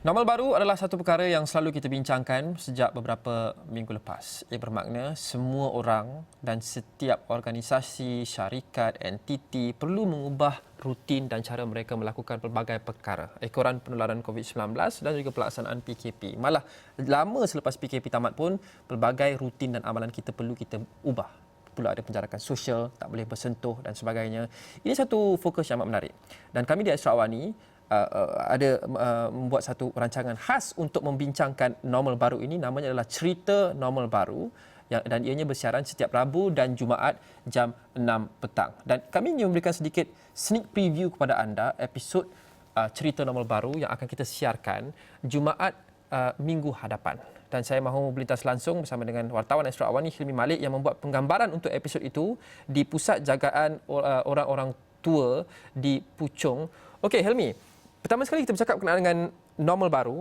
Normal baru adalah satu perkara yang selalu kita bincangkan sejak beberapa minggu lepas. Ia bermakna semua orang dan setiap organisasi, syarikat, entiti perlu mengubah rutin dan cara mereka melakukan pelbagai perkara. Ekoran penularan COVID-19 dan juga pelaksanaan PKP. Malah lama selepas PKP tamat pun, pelbagai rutin dan amalan kita perlu kita ubah. Perlu ada penjarakan sosial, tak boleh bersentuh dan sebagainya. Ini satu fokus yang amat menarik. Dan kami di Astro Awani membuat satu rancangan khas untuk membincangkan normal baru ini. Namanya adalah Cerita Normal Baru dan ianya bersiaran setiap Rabu dan Jumaat jam 6 petang. Dan kami ingin memberikan sedikit sneak preview kepada anda episod Cerita Normal Baru yang akan kita siarkan Jumaat minggu hadapan. Dan saya mahu berlintas langsung bersama dengan wartawan Astro Awani Hilmi Malik yang membuat penggambaran untuk episod itu di Pusat Jagaan Orang-Orang Tua di Puchong. Okey Hilmi, pertama sekali kita bercakap berkenaan dengan normal baru.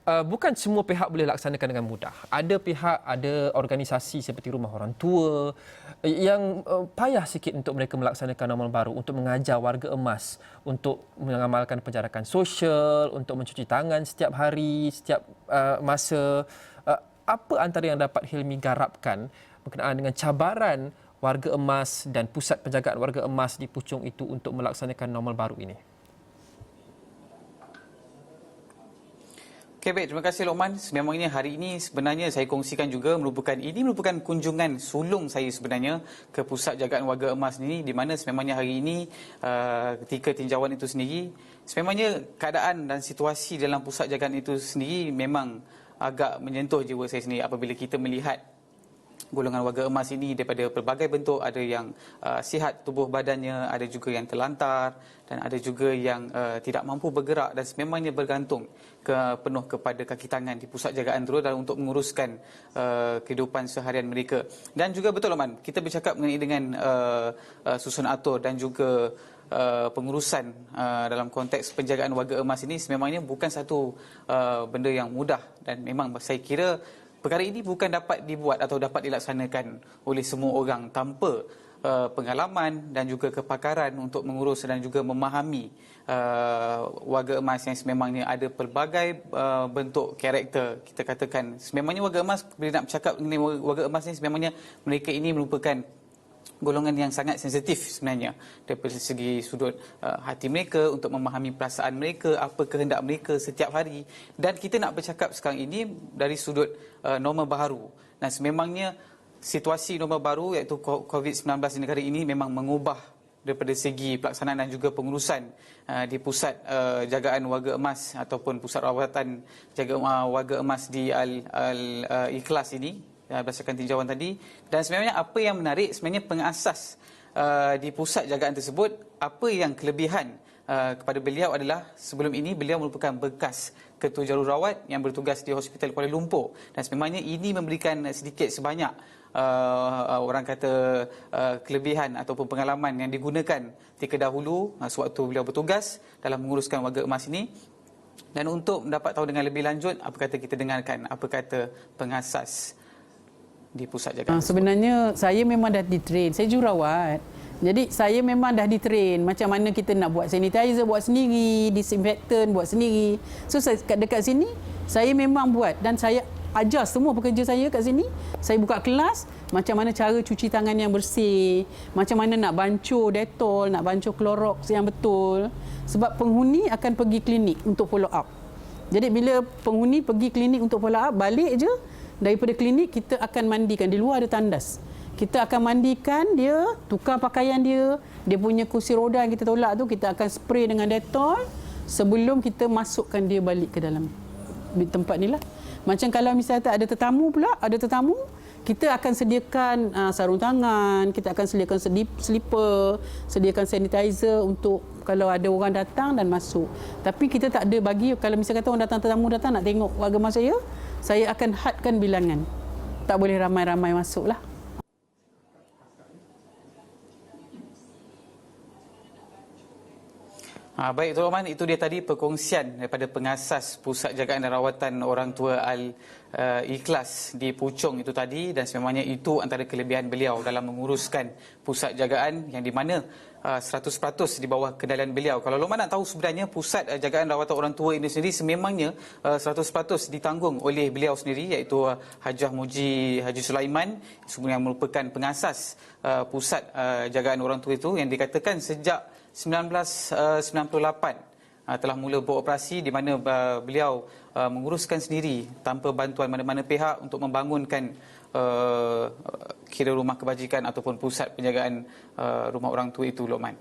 Bukan semua pihak boleh laksanakan dengan mudah. Ada pihak, ada organisasi seperti rumah orang tua yang payah sikit untuk mereka melaksanakan normal baru, untuk mengajar warga emas, untuk mengamalkan penjarakan sosial, untuk mencuci tangan setiap hari, setiap masa. Apa antara yang dapat Hilmi garapkan berkenaan dengan cabaran warga emas dan pusat penjagaan warga emas di Puchong itu untuk melaksanakan normal baru ini? Okey, baik. Terima kasih Lokman. Memangnya hari ini sebenarnya saya kongsikan juga merupakan kunjungan sulung saya sebenarnya ke Pusat Jagaan Warga Emas ini, di mana sememangnya hari ini ketika tinjauan itu sendiri, sememangnya keadaan dan situasi dalam pusat jagaan itu sendiri memang agak menyentuh jiwa saya sendiri apabila kita melihat golongan warga emas ini daripada pelbagai bentuk. Ada yang sihat tubuh badannya, ada juga yang terlantar dan ada juga yang tidak mampu bergerak dan sememangnya bergantung penuh kepada kaki tangan di pusat jagaan itu dalam untuk menguruskan kehidupan seharian mereka. Dan juga betul Loman, kita bercakap mengenai dengan susun atur dan juga pengurusan dalam konteks penjagaan warga emas ini sememangnya bukan satu benda yang mudah, dan memang saya kira perkara ini bukan dapat dibuat atau dapat dilaksanakan oleh semua orang tanpa pengalaman dan juga kepakaran untuk mengurus dan juga memahami warga emas yang sememangnya ada pelbagai bentuk karakter. Kita katakan sememangnya warga emas, bila nak bercakap mengenai warga emas ni, sememangnya mereka ini merupakan golongan yang sangat sensitif sebenarnya daripada segi sudut hati mereka, untuk memahami perasaan mereka, apa kehendak mereka setiap hari. Dan kita nak bercakap sekarang ini dari sudut norma baru. Dan sememangnya situasi norma baru iaitu COVID-19 di negara ini memang mengubah daripada segi pelaksanaan dan juga pengurusan di pusat jagaan warga emas ataupun pusat rawatan jaga warga emas di Al-Ikhlas ini, berdasarkan tinjauan tadi. Dan sebenarnya apa yang menarik, sebenarnya pengasas di pusat jagaan tersebut, apa yang kelebihan kepada beliau adalah sebelum ini beliau merupakan bekas ketua jururawat yang bertugas di Hospital Kuala Lumpur, dan sebenarnya ini memberikan sedikit sebanyak orang kata kelebihan ataupun pengalaman yang digunakan ketika dahulu sewaktu beliau bertugas dalam menguruskan warga emas ini. Dan untuk mendapat tahu dengan lebih lanjut, apa kata kita dengarkan apa kata pengasas di pusat jagaan. Sebenarnya saya memang dah ditrain, saya jururawat. Jadi saya memang dah ditrain macam mana kita nak buat sanitizer buat sendiri, disinfektan buat sendiri. So dekat sini saya memang buat, dan saya ajar semua pekerja saya kat sini. Saya buka kelas macam mana cara cuci tangan yang bersih, macam mana nak bancuh Dettol, nak bancuh Clorox yang betul. Sebab penghuni akan pergi klinik untuk follow up. Jadi bila penghuni pergi klinik untuk follow up, balik je daripada klinik kita akan mandikan. Di luar ada tandas. Kita akan mandikan dia, tukar pakaian dia, dia punya kursi roda yang kita tolak tu kita akan spray dengan Dettol sebelum kita masukkan dia balik ke dalam tempat ni lah. Macam kalau misalnya ada tetamu pula, kita akan sediakan sarung tangan, kita akan sediakan slipper, sediakan sanitizer untuk kalau ada orang datang dan masuk. Tapi kita tak ada bagi, kalau misalnya kata orang datang, tetamu datang nak tengok warga emas saya akan hadkan bilangan. Tak boleh ramai-ramai masuk lah. Baik, Tuan Rahman, itu dia tadi perkongsian daripada pengasas Pusat Jagaan dan Rawatan Orang Tua Al-Ikhlas di Puchong itu tadi. Dan sebenarnya itu antara kelebihan beliau dalam menguruskan pusat jagaan, yang di mana 100% di bawah kendalian beliau. Kalau Lokman nak tahu sebenarnya pusat jagaan rawatan orang tua ini sendiri sememangnya 100% ditanggung oleh beliau sendiri, iaitu Hajah Muji Haji Sulaiman yang merupakan pengasas pusat jagaan orang tua itu, yang dikatakan sejak 1998 telah mula beroperasi, di mana beliau menguruskan sendiri tanpa bantuan mana-mana pihak untuk membangunkan kira rumah kebajikan ataupun pusat penjagaan rumah orang tua itu, Lokman.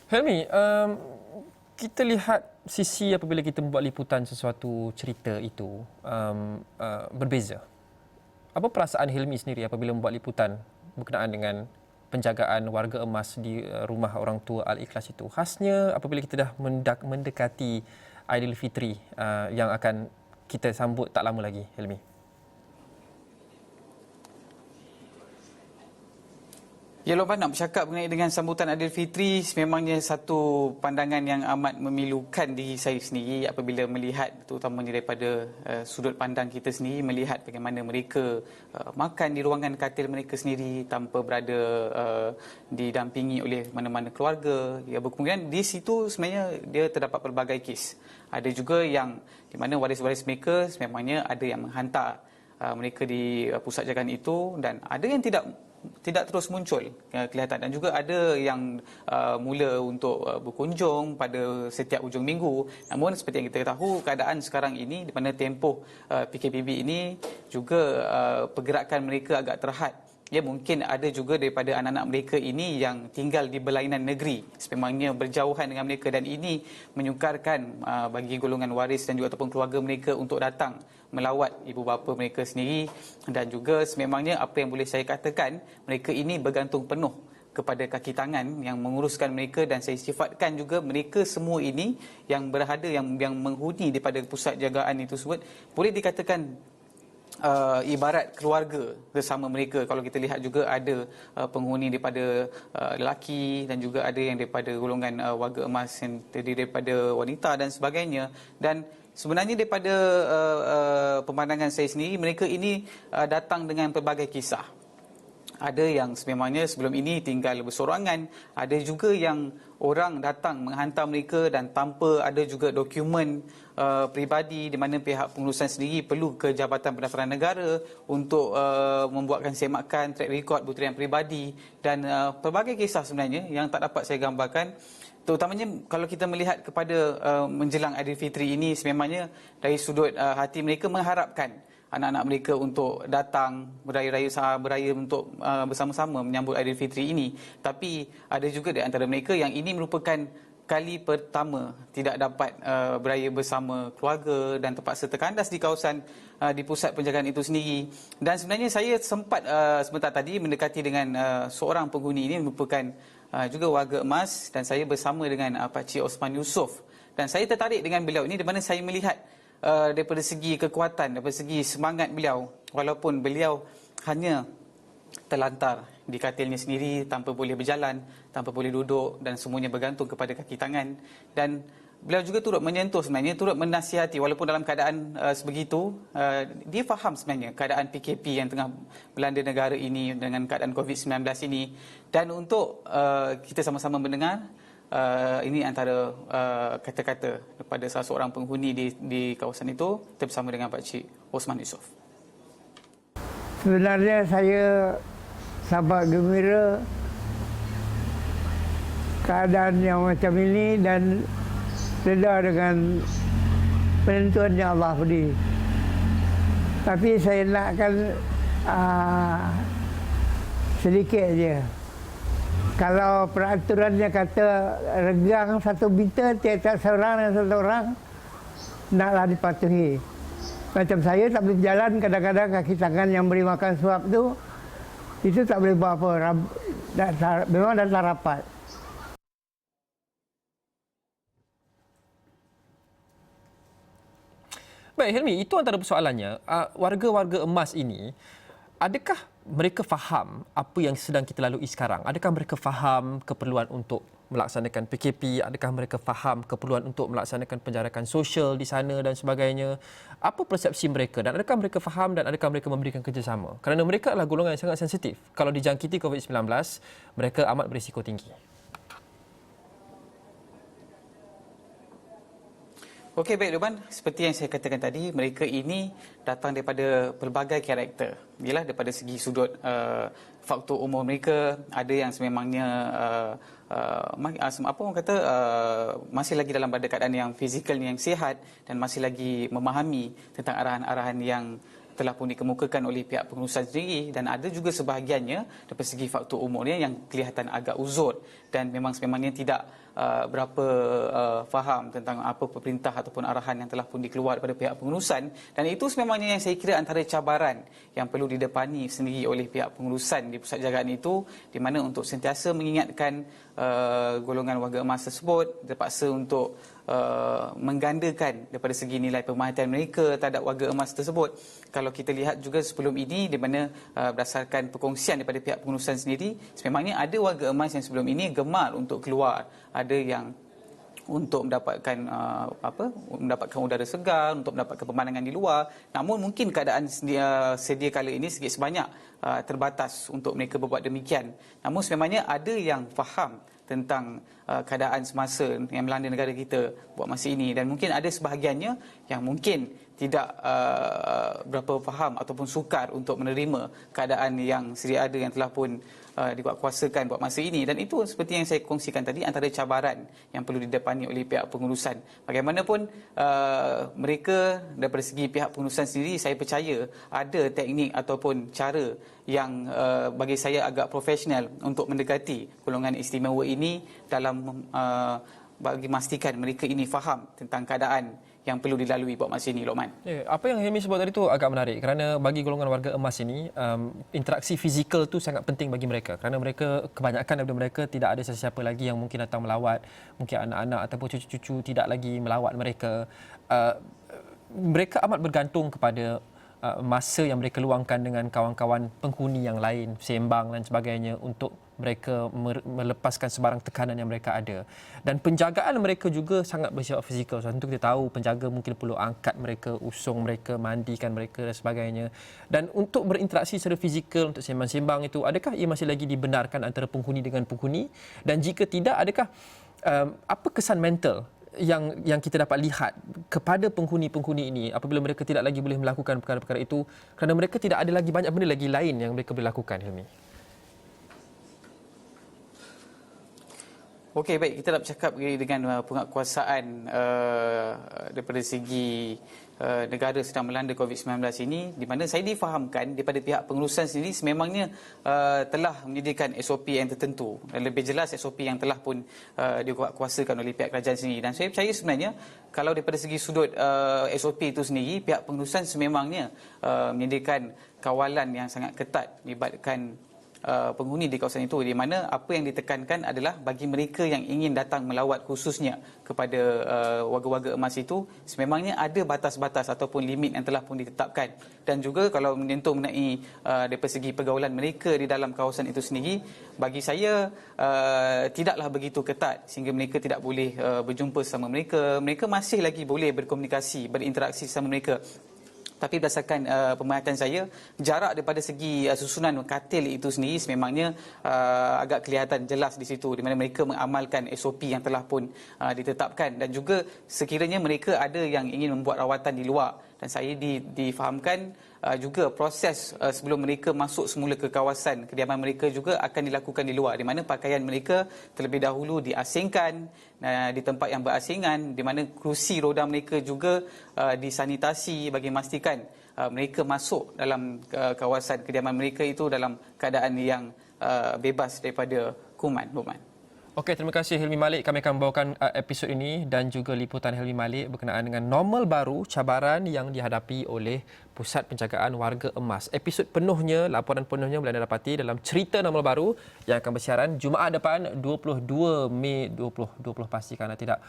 Helmi, kita lihat sisi apabila kita membuat liputan sesuatu cerita itu berbeza. Apa perasaan Helmi sendiri apabila membuat liputan berkenaan dengan penjagaan warga emas di rumah orang tua Al-Ikhlas itu? Khasnya apabila kita dah mendekati Aidilfitri yang akan kita sambut tak lama lagi, Helmi. Ya, Lokman, nak bercakap mengenai dengan sambutan Aidilfitri, memangnya satu pandangan yang amat memilukan diri saya sendiri apabila melihat, terutamanya daripada sudut pandang kita sendiri, melihat bagaimana mereka makan di ruangan katil mereka sendiri tanpa berada didampingi oleh mana-mana keluarga. Ya, berkemungkinan di situ sebenarnya dia terdapat pelbagai kes. Ada juga yang di mana waris-waris mereka memangnya ada yang menghantar mereka di pusat jagaan itu, dan ada yang tidak terus muncul kelihatan, dan juga ada yang mula untuk berkunjung pada setiap hujung minggu. Namun seperti yang kita tahu, keadaan sekarang ini di mana tempoh PKPB ini juga pergerakan mereka agak terhad. Ya, mungkin ada juga daripada anak-anak mereka ini yang tinggal di berlainan negeri, sememangnya berjauhan dengan mereka, dan ini menyukarkan bagi golongan waris dan juga ataupun keluarga mereka untuk datang melawat ibu bapa mereka sendiri. Dan juga sememangnya apa yang boleh saya katakan, mereka ini bergantung penuh kepada kaki tangan yang menguruskan mereka, dan saya sifatkan juga mereka semua ini yang berada, yang menghuni daripada pusat jagaan itu tersebut, boleh dikatakan ibarat keluarga bersama mereka. Kalau kita lihat juga ada penghuni daripada lelaki, dan juga ada yang daripada golongan warga emas yang terdiri daripada wanita dan sebagainya. Dan sebenarnya daripada pemandangan saya sendiri, mereka ini datang dengan pelbagai kisah. Ada yang sememangnya sebelum ini tinggal bersorangan, ada juga yang orang datang menghantar mereka dan tanpa ada juga dokumen peribadi, di mana pihak pengurusan sendiri perlu ke Jabatan Pendaftaran Negara untuk membuatkan semakan, track record butiran peribadi, dan pelbagai kisah sebenarnya yang tak dapat saya gambarkan. Terutamanya kalau kita melihat kepada menjelang Aidilfitri ini, sememangnya dari sudut hati mereka mengharapkan anak-anak mereka untuk datang beraya untuk bersama-sama menyambut Aidilfitri ini. Tapi ada juga di antara mereka yang ini merupakan kali pertama tidak dapat beraya bersama keluarga dan terpaksa terkandas di kawasan di pusat penjagaan itu sendiri. Dan sebenarnya saya sempat sebentar tadi mendekati dengan seorang penghuni ini, merupakan juga warga emas, dan saya bersama dengan Pak Cik Osman Yusof. Dan saya tertarik dengan beliau ini, di mana saya melihat daripada segi kekuatan, daripada segi semangat beliau, walaupun beliau hanya terlantar di katilnya sendiri, tanpa boleh berjalan, tanpa boleh duduk, dan semuanya bergantung kepada kaki tangan. Dan beliau juga turut menyentuh sebenarnya, turut menasihati, walaupun dalam keadaan sebegitu, dia faham sebenarnya keadaan PKP yang tengah melanda negara ini dengan keadaan COVID-19 ini. Dan untuk kita sama-sama mendengar, ini antara kata-kata daripada salah seorang penghuni di kawasan itu. Kita bersama dengan Pak Cik Osman Yusof. Sebenarnya saya sangat gembira keadaan yang macam ini dan reda dengan penentuan yang Allah beri. Tapi saya nakkan sedikit je. Kalau peraturannya kata regang 1 meter tiap-tiap seorang dan satu orang, naklah dipatuhi. Macam saya tak boleh berjalan, kadang-kadang kaki tangan yang beri makan suap tu, itu tak boleh buat apa. Memang dah tak rapat. Baik, Helmi, itu antara persoalannya. Warga-warga emas ini, adakah mereka faham apa yang sedang kita lalui sekarang? Adakah mereka faham keperluan untuk melaksanakan PKP? Adakah mereka faham keperluan untuk melaksanakan penjarakan sosial di sana dan sebagainya? Apa persepsi mereka, dan adakah mereka faham, dan adakah mereka memberikan kerjasama? Kerana mereka adalah golongan yang sangat sensitif. Kalau dijangkiti COVID-19, mereka amat berisiko tinggi. Okey, baik Luqman, seperti yang saya katakan tadi, mereka ini datang daripada pelbagai karakter. Yalah, daripada segi sudut faktor umur mereka, ada yang sememangnya apa orang kata masih lagi dalam pada keadaan yang fizikal yang sihat dan masih lagi memahami tentang arahan-arahan yang telah pun dikemukakan oleh pihak pengurusan sendiri, dan ada juga sebahagiannya daripada segi faktor umurnya yang kelihatan agak uzur dan memang sememangnya tidak berapa faham tentang apa perintah ataupun arahan yang telah pun dikeluar daripada pihak pengurusan, dan itu sememangnya yang saya kira antara cabaran yang perlu didepani sendiri oleh pihak pengurusan di pusat jagaan itu, di mana untuk sentiasa mengingatkan golongan warga emas tersebut terpaksa untuk menggandakan daripada segi nilai pemerhatian mereka terhadap warga emas tersebut. Kalau kita lihat juga sebelum ini, di mana berdasarkan perkongsian daripada pihak pengurusan sendiri, sememangnya ada warga emas yang sebelum ini gemar untuk keluar, ada yang untuk mendapatkan mendapatkan udara segar, untuk mendapatkan pemandangan di luar. Namun mungkin keadaan sedia kala ini sedikit sebanyak terbatas untuk mereka berbuat demikian. Namun sememangnya ada yang faham tentang keadaan semasa yang melanda negara kita buat masa ini, dan mungkin ada sebahagiannya yang mungkin tidak berapa faham ataupun sukar untuk menerima keadaan yang sedia ada yang telah pun dikuatkuasakan buat masa ini, dan itu seperti yang saya kongsikan tadi antara cabaran yang perlu didepani oleh pihak pengurusan. Bagaimanapun mereka daripada segi pihak pengurusan sendiri, saya percaya ada teknik ataupun cara yang bagi saya agak profesional untuk mendekati golongan istimewa ini dalam bagi memastikan mereka ini faham tentang keadaan yang perlu dilalui buat masa ini, Luqman. Apa yang Hilmi sebut tadi tu agak menarik, kerana bagi golongan warga emas ini interaksi fizikal tu sangat penting bagi mereka, kerana mereka, kebanyakan daripada mereka tidak ada sesiapa lagi yang mungkin datang melawat, mungkin anak-anak ataupun cucu-cucu tidak lagi melawat mereka. Mereka amat bergantung kepada masa yang mereka luangkan dengan kawan-kawan penghuni yang lain, sembang dan sebagainya, untuk mereka melepaskan sebarang tekanan yang mereka ada. Dan penjagaan mereka juga sangat bersifat fizikal. Tentu kita tahu penjaga mungkin perlu angkat mereka, usung mereka, mandikan mereka dan sebagainya. Dan untuk berinteraksi secara fizikal, untuk sembang-sembang itu, adakah ia masih lagi dibenarkan antara penghuni dengan penghuni? Dan jika tidak, adakah apa kesan mental yang kita dapat lihat kepada penghuni-penghuni ini apabila mereka tidak lagi boleh melakukan perkara-perkara itu, kerana mereka tidak ada lagi banyak benda lagi lain yang mereka boleh lakukan, Hilmi? Okey, baik, kita nak bercakap dengan penguatkuasaan daripada segi negara sedang melanda COVID-19 ini, di mana saya difahamkan daripada pihak pengurusan sendiri sememangnya telah menyediakan SOP yang tertentu, dan lebih jelas SOP yang telah pun dikuatkuasakan oleh pihak kerajaan sendiri. Dan saya percaya sebenarnya kalau daripada segi sudut SOP itu sendiri, pihak pengurusan sememangnya menyediakan kawalan yang sangat ketat melibatkan penghuni di kawasan itu, di mana apa yang ditekankan adalah bagi mereka yang ingin datang melawat khususnya kepada warga-warga emas itu, sememangnya ada batas-batas ataupun limit yang telah pun ditetapkan. Dan juga kalau menyentuh mengenai daripada segi pergaulan mereka di dalam kawasan itu sendiri, bagi saya tidaklah begitu ketat sehingga mereka tidak boleh berjumpa sama mereka. Mereka masih lagi boleh berkomunikasi, berinteraksi sama mereka. Tapi berdasarkan pemerhatian saya, jarak daripada segi susunan katil itu sendiri sememangnya agak kelihatan jelas di situ, di mana mereka mengamalkan SOP yang telah pun ditetapkan. Dan juga sekiranya mereka ada yang ingin membuat rawatan di luar, dan saya difahamkan juga proses sebelum mereka masuk semula ke kawasan kediaman mereka juga akan dilakukan di luar, di mana pakaian mereka terlebih dahulu diasingkan di tempat yang berasingan, di mana kerusi roda mereka juga disanitasi bagi memastikan mereka masuk dalam kawasan kediaman mereka itu dalam keadaan yang bebas daripada kuman. Okey, terima kasih Hilmi Malik. Kami akan membawakan episod ini dan juga liputan Hilmi Malik berkenaan dengan normal baru, cabaran yang dihadapi oleh Pusat Penjagaan Warga Emas. Episod penuhnya, laporan penuhnya boleh anda dapati dalam Cerita Normal Baru yang akan bersiaran Jumaat depan 22 Mei 2020. Pastikan anda tidak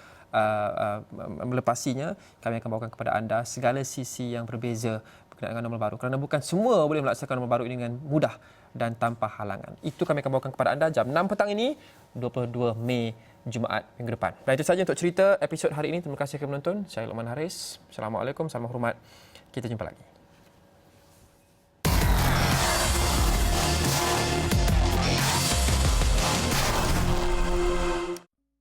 melepasinya. Kami akan bawakan kepada anda segala sisi yang berbeza berkenaan dengan normal baru, kerana bukan semua boleh melaksanakan normal baru ini dengan mudah dan tanpa halangan. Itu kami akan bawakan kepada anda jam 6 petang ini, 22 Mei, Jumaat minggu depan. Dan itu sahaja untuk cerita episod hari ini. Terima kasih kerana menonton. Saya Luqman Haris. Assalamualaikum, salam hormat. Kita jumpa lagi.